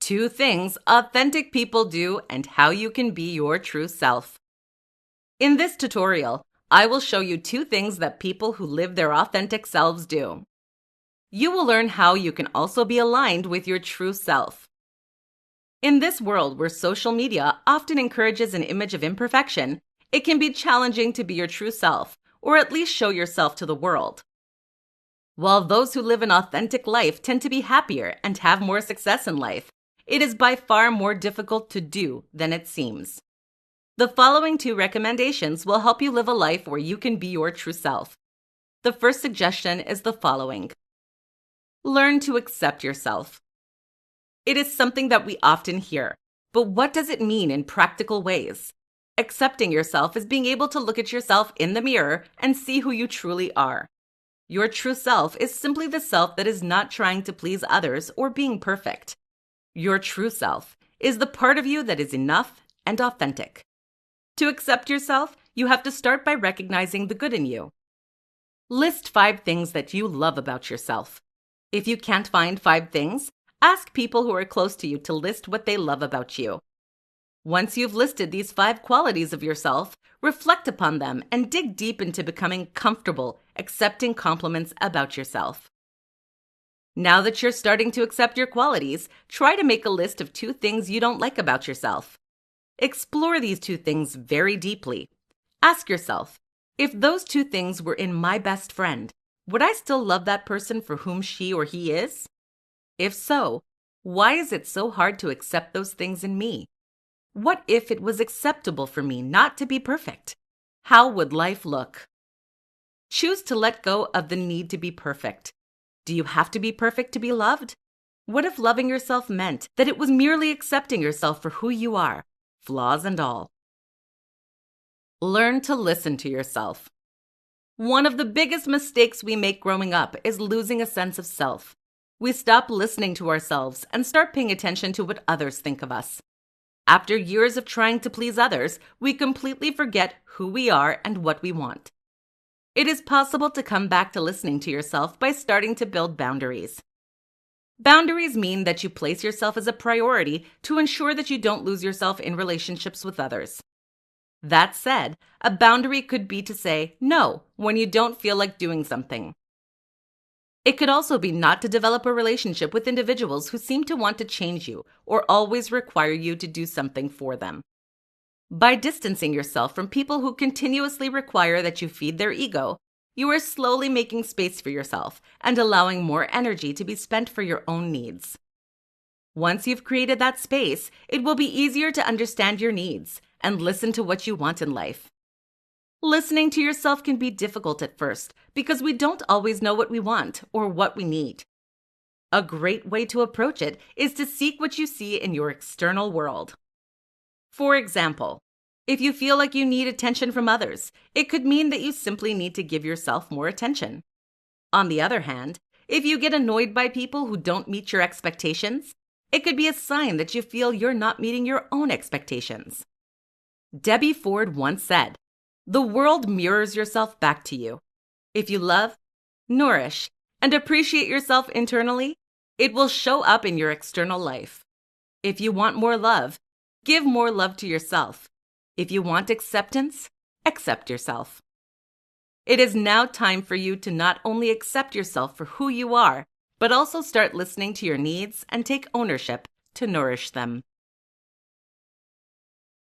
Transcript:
2 things authentic people do and how you can be your true self. In this tutorial, I will show you 2 things that people who live their authentic selves do. You will learn how you can also be aligned with your true self. In this world where social media often encourages an image of imperfection, it can be challenging to be your true self, or at least show yourself to the world. While those who live an authentic life tend to be happier and have more success in life, it is by far more difficult to do than it seems. The following 2 recommendations will help you live a life where you can be your true self. The first suggestion is the following. Learn to accept yourself. It is something that we often hear, but what does it mean in practical ways? Accepting yourself is being able to look at yourself in the mirror and see who you truly are. Your true self is simply the self that is not trying to please others or being perfect. Your true self is the part of you that is enough and authentic. To accept yourself, you have to start by recognizing the good in you. List 5 things that you love about yourself. If you can't find 5 things, ask people who are close to you to list what they love about you. Once you've listed these 5 qualities of yourself, reflect upon them and dig deep into becoming comfortable accepting compliments about yourself. Now that you're starting to accept your qualities, try to make a list of 2 things you don't like about yourself. Explore these 2 things very deeply. Ask yourself, if those 2 things were in my best friend, would I still love that person for whom she or he is? If so, why is it so hard to accept those things in me? What if it was acceptable for me not to be perfect? How would life look? Choose to let go of the need to be perfect. Do you have to be perfect to be loved? What if loving yourself meant that it was merely accepting yourself for who you are, flaws and all? Learn to listen to yourself. One of the biggest mistakes we make growing up is losing a sense of self. We stop listening to ourselves and start paying attention to what others think of us. After years of trying to please others, we completely forget who we are and what we want. It is possible to come back to listening to yourself by starting to build boundaries. Boundaries mean that you place yourself as a priority to ensure that you don't lose yourself in relationships with others. That said, a boundary could be to say no when you don't feel like doing something. It could also be not to develop a relationship with individuals who seem to want to change you or always require you to do something for them. By distancing yourself from people who continuously require that you feed their ego, you are slowly making space for yourself and allowing more energy to be spent for your own needs. Once you've created that space, it will be easier to understand your needs and listen to what you want in life. Listening to yourself can be difficult at first because we don't always know what we want or what we need. A great way to approach it is to seek what you see in your external world. For example, if you feel like you need attention from others, it could mean that you simply need to give yourself more attention. On the other hand, if you get annoyed by people who don't meet your expectations, it could be a sign that you feel you're not meeting your own expectations. Debbie Ford once said, "The world mirrors yourself back to you. If you love, nourish, and appreciate yourself internally, it will show up in your external life. If you want more love, give more love to yourself. If you want acceptance, accept yourself." It is now time for you to not only accept yourself for who you are, but also start listening to your needs and take ownership to nourish them.